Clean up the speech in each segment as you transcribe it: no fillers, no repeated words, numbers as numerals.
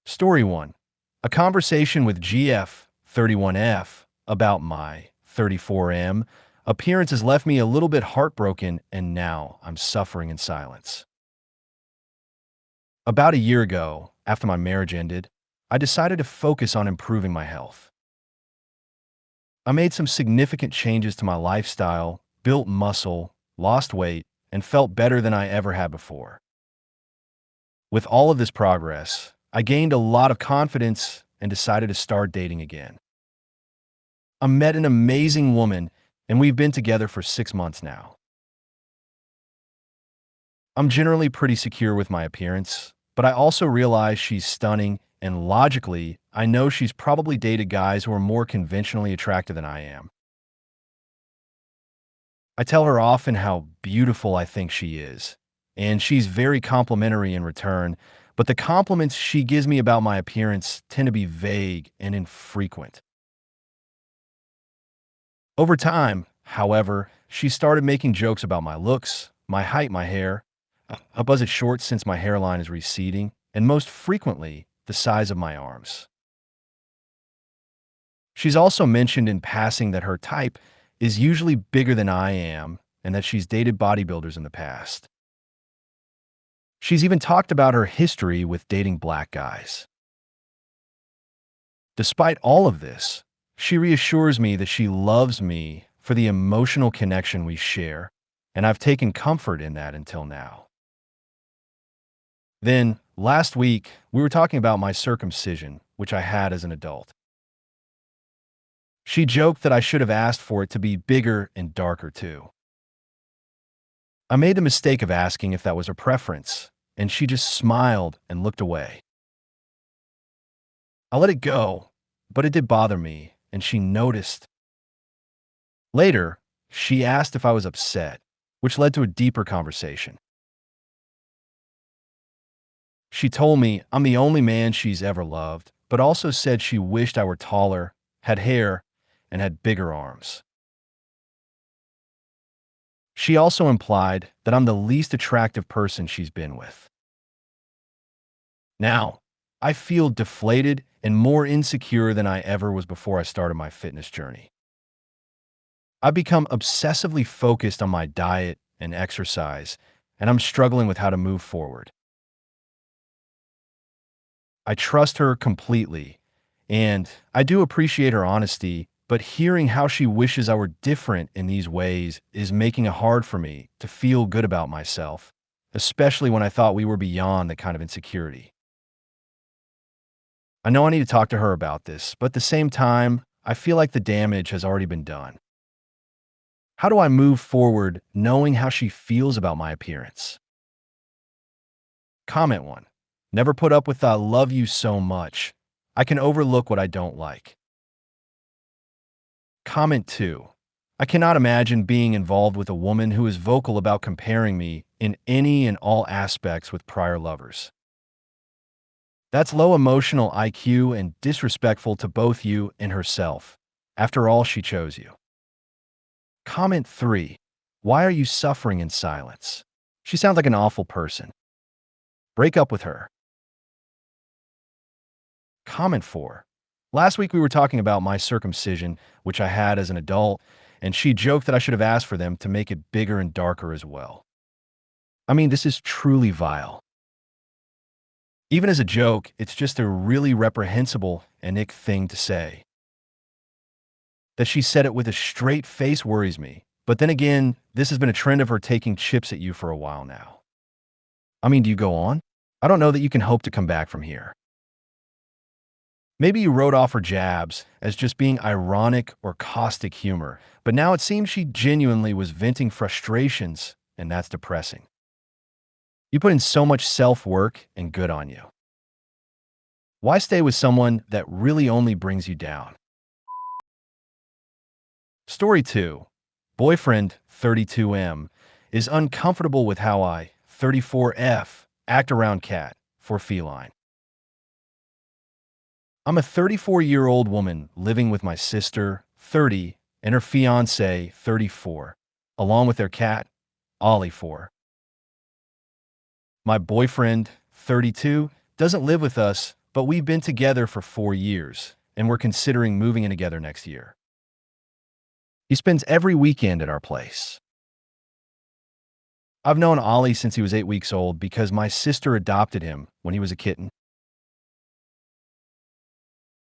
Story 1. A conversation with GF 31F about my 34M appearance has left me a little bit heartbroken, and now I'm suffering in silence. About a year ago, after my marriage ended, I decided to focus on improving my health. I made some significant changes to my lifestyle, built muscle, lost weight, and felt better than I ever had before. With all of this progress, I gained a lot of confidence and decided to start dating again. I met an amazing woman, and we've been together for 6 months now. I'm generally pretty secure with my appearance, but I also realize she's stunning, and logically, I know she's probably dated guys who are more conventionally attractive than I am. I tell her often how beautiful I think she is, and she's very complimentary in return, but the compliments she gives me about my appearance tend to be vague and infrequent. Over time, however, she started making jokes about my looks, my height, my hair. I buzz it short since my hairline is receding, and most frequently, the size of my arms. She's also mentioned in passing that her type is usually bigger than I am and that she's dated bodybuilders in the past. She's even talked about her history with dating black guys. Despite all of this, she reassures me that she loves me for the emotional connection we share, and I've taken comfort in that until now. Then, last week, we were talking about my circumcision, which I had as an adult. She joked that I should have asked for it to be bigger and darker too. I made the mistake of asking if that was her preference, and she just smiled and looked away. I let it go, but it did bother me, and she noticed. Later, she asked if I was upset, which led to a deeper conversation. She told me I'm the only man she's ever loved, but also said she wished I were taller, had hair, and had bigger arms. She also implied that I'm the least attractive person she's been with. Now, I feel deflated and more insecure than I ever was before I started my fitness journey. I've become obsessively focused on my diet and exercise, and I'm struggling with how to move forward. I trust her completely, and I do appreciate her honesty, but hearing how she wishes I were different in these ways is making it hard for me to feel good about myself, especially when I thought we were beyond the kind of insecurity. I know I need to talk to her about this, but at the same time, I feel like the damage has already been done. How do I move forward knowing how she feels about my appearance? Comment 1. Never put up with "I love you so much. I can overlook what I don't like." Comment 2. I cannot imagine being involved with a woman who is vocal about comparing me in any and all aspects with prior lovers. That's low emotional IQ and disrespectful to both you and herself. After all, she chose you. Comment 3. Why are you suffering in silence? She sounds like an awful person. Break up with her. Comment 4. Last week we were talking about my circumcision, which I had as an adult, and she joked that I should have asked for them to make it bigger and darker as well. I mean, this is truly vile. Even as a joke, it's just a really reprehensible and ick thing to say. That she said it with a straight face worries me, but then again, this has been a trend of her taking chips at you for a while now. I mean, do you go on? I don't know that you can hope to come back from here. Maybe you wrote off her jabs as just being ironic or caustic humor, but now it seems she genuinely was venting frustrations, and that's depressing. You put in so much self-work, and good on you. Why stay with someone that really only brings you down? Story 2. Boyfriend 32M is uncomfortable with how I, 34F, act around cat for feline. I'm a 34-year-old woman living with my sister, 30, and her fiancé, 34, along with their cat, Ollie, 4. My boyfriend, 32, doesn't live with us, but we've been together for 4 years, and we're considering moving in together next year. He spends every weekend at our place. I've known Ollie since he was 8 weeks old because my sister adopted him when he was a kitten.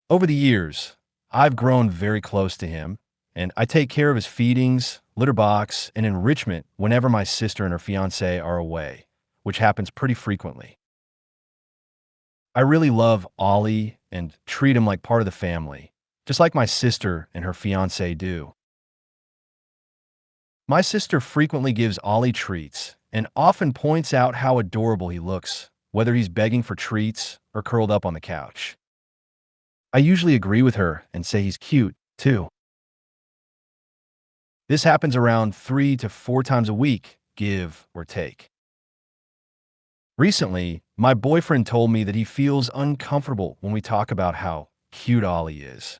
Over the years, I've grown very close to him, and I take care of his feedings, litter box, and enrichment whenever my sister and her fiancé are away, which happens pretty frequently. I really love Ollie and treat him like part of the family, just like my sister and her fiancé do. My sister frequently gives Ollie treats and often points out how adorable he looks, whether he's begging for treats or curled up on the couch. I usually agree with her and say he's cute, too. This happens around 3 to 4 times a week, give or take. Recently, my boyfriend told me that he feels uncomfortable when we talk about how cute Ollie is.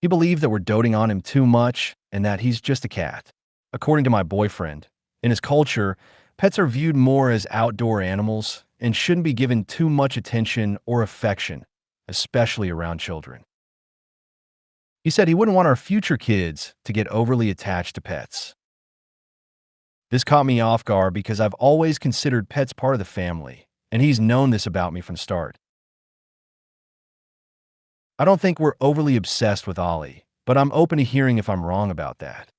He believed that we're doting on him too much and that he's just a cat. According to my boyfriend, in his culture, pets are viewed more as outdoor animals and shouldn't be given too much attention or affection, especially around children. He said he wouldn't want our future kids to get overly attached to pets. This caught me off guard because I've always considered pets part of the family, and he's known this about me from the start. I don't think we're overly obsessed with Ollie, but I'm open to hearing if I'm wrong about that.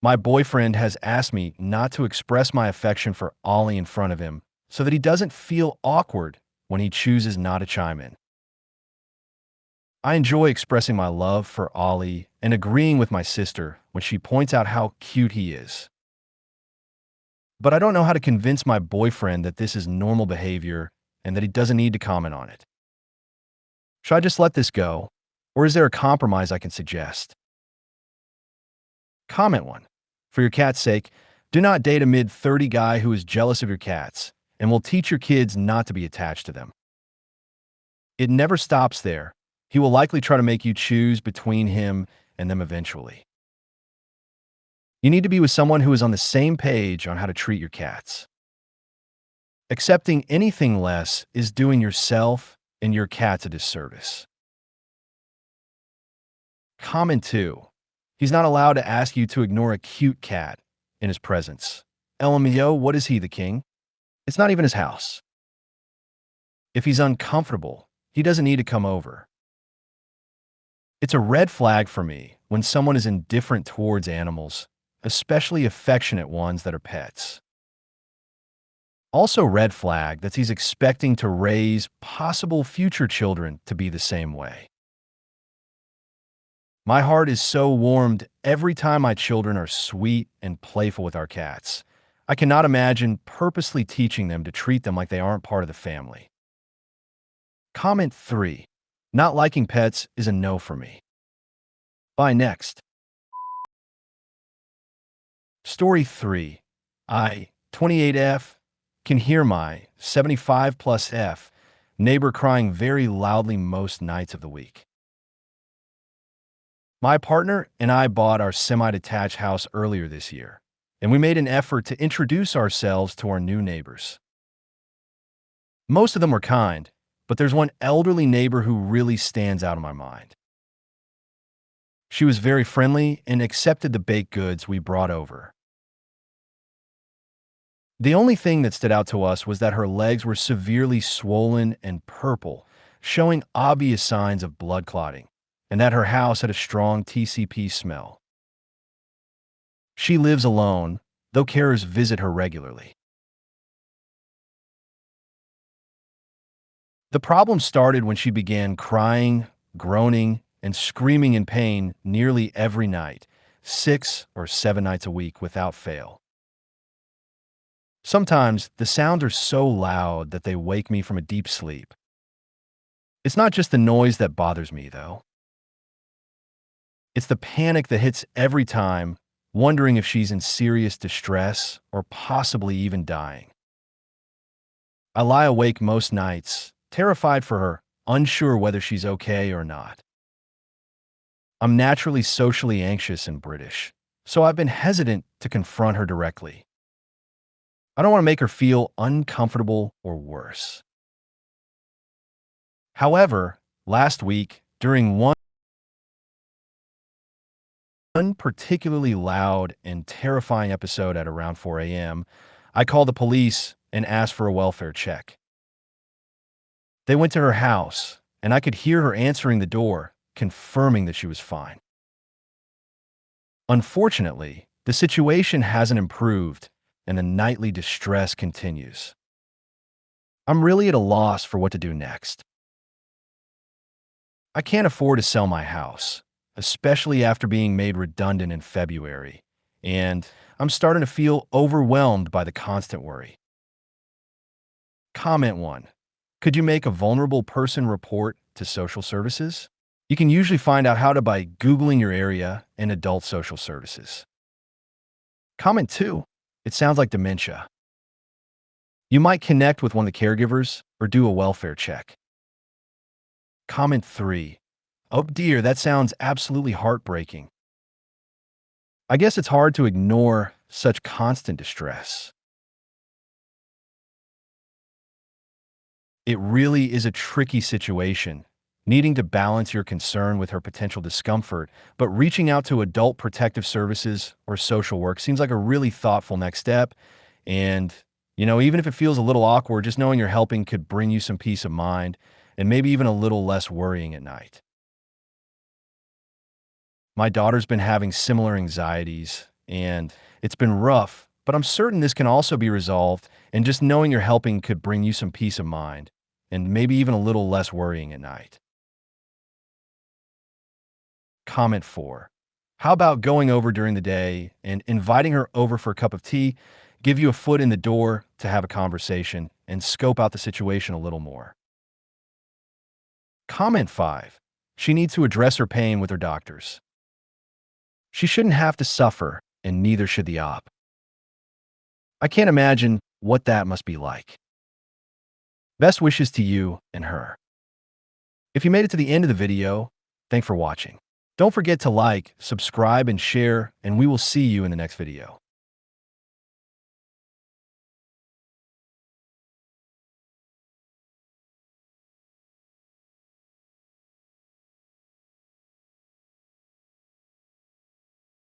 My boyfriend has asked me not to express my affection for Ollie in front of him so that he doesn't feel awkward when he chooses not to chime in. I enjoy expressing my love for Ollie and agreeing with my sister when she points out how cute he is. But I don't know how to convince my boyfriend that this is normal behavior and that he doesn't need to comment on it. Should I just let this go, or is there a compromise I can suggest? Comment 1. For your cat's sake, do not date a mid-30 guy who is jealous of your cats and will teach your kids not to be attached to them. It never stops there. He will likely try to make you choose between him and them eventually. You need to be with someone who is on the same page on how to treat your cats. Accepting anything less is doing yourself and your cats a disservice. Comment 2. He's not allowed to ask you to ignore a cute cat in his presence. LMAO, what is he, the king? It's not even his house. If he's uncomfortable, he doesn't need to come over. It's a red flag for me when someone is indifferent towards animals, especially affectionate ones that are pets. Also red flag that he's expecting to raise possible future children to be the same way. My heart is so warmed every time my children are sweet and playful with our cats. I cannot imagine purposely teaching them to treat them like they aren't part of the family. Comment 3. Not liking pets is a no for me. Bye next. Story 3. I, 28F, can hear my 75 plus F neighbor crying very loudly most nights of the week. My partner and I bought our semi-detached house earlier this year, and we made an effort to introduce ourselves to our new neighbors. Most of them were kind, but there's one elderly neighbor who really stands out in my mind. She was very friendly and accepted the baked goods we brought over. The only thing that stood out to us was that her legs were severely swollen and purple, showing obvious signs of blood clotting, and that her house had a strong TCP smell. She lives alone, though carers visit her regularly. The problem started when she began crying, groaning, and screaming in pain nearly every night, 6 or 7 nights a week without fail. Sometimes the sounds are so loud that they wake me from a deep sleep. It's not just the noise that bothers me, though. It's the panic that hits every time, wondering if she's in serious distress or possibly even dying. I lie awake most nights, terrified for her, unsure whether she's okay or not. I'm naturally socially anxious and British, so I've been hesitant to confront her directly. I don't want to make her feel uncomfortable or worse. However, last week, during one particularly loud and terrifying episode at around 4 a.m., I called the police and asked for a welfare check. They went to her house, and I could hear her answering the door, confirming that she was fine. Unfortunately, the situation hasn't improved, and the nightly distress continues. I'm really at a loss for what to do next. I can't afford to sell my house, especially after being made redundant in February, and I'm starting to feel overwhelmed by the constant worry. Comment 1. Could you make a vulnerable person report to social services? You can usually find out how to by Googling your area and adult social services. Comment 2. It sounds like dementia. You might connect with one of the caregivers or do a welfare check. Comment 3. Oh dear, that sounds absolutely heartbreaking. I guess it's hard to ignore such constant distress. It really is a tricky situation, needing to balance your concern with her potential discomfort, but reaching out to adult protective services or social work seems like a really thoughtful next step. And, even if it feels a little awkward, just knowing you're helping could bring you some peace of mind and maybe even a little less worrying at night. My daughter's been having similar anxieties, and it's been rough, but I'm certain this can also be resolved, and just knowing you're helping could bring you some peace of mind and maybe even a little less worrying at night. Comment 4. How about going over during the day and inviting her over for a cup of tea, give you a foot in the door to have a conversation, and scope out the situation a little more? Comment 5. She needs to address her pain with her doctors. She shouldn't have to suffer, and neither should the op. I can't imagine what that must be like. Best wishes to you and her. If you made it to the end of the video, thanks for watching. Don't forget to like, subscribe, and share, and we will see you in the next video.